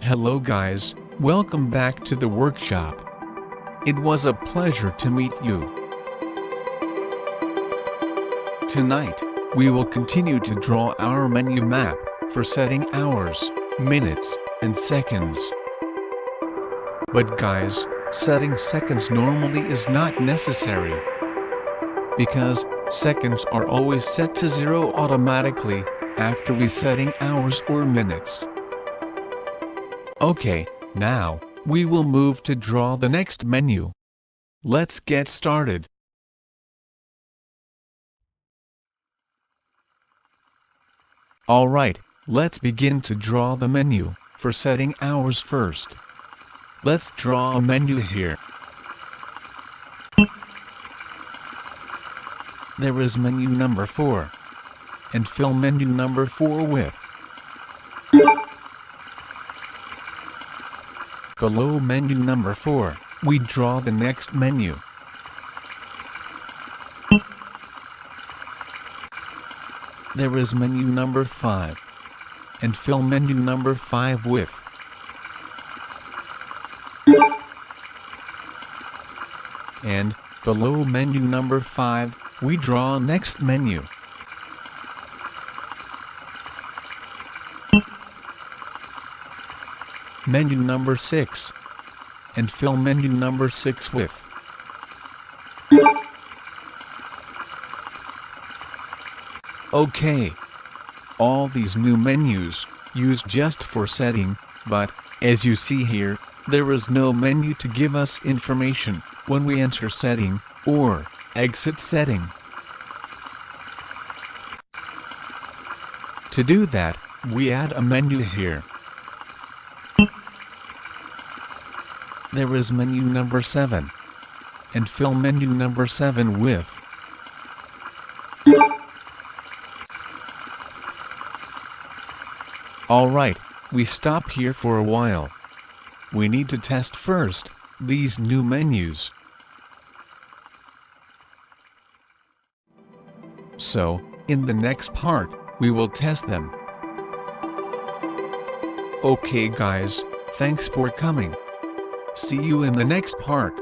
Hello guys, welcome back to the workshop. It was a pleasure to meet you. Tonight, we will continue to draw our menu map for setting hours, minutes, and seconds. But guys, setting seconds normally is not necessary, because seconds are always set to 0 automatically after resetting hours or minutes. Okay, now, we will move to draw the next menu. Let's get started. Alright, let's begin to draw the menu for setting hours first. Let's draw a menu here. There is menu number 4. And fill menu number 4 with. Below menu number 4, we draw the next menu. There is menu number 5. And fill menu number 5 with. And, below menu number 5, we draw next menu. Menu number 6. And fill menu number 6 with. Okay. All these new menus, used just for setting, but, as you see here, there is no menu to give us information when we enter setting, or exit setting. To do that, we add a menu here. There is menu number 7. And fill menu number 7 with. Alright, we stop here for a while. We need to test first these new menus. So, in the next part, we will test them. Okay guys, thanks for coming. See you in the next part.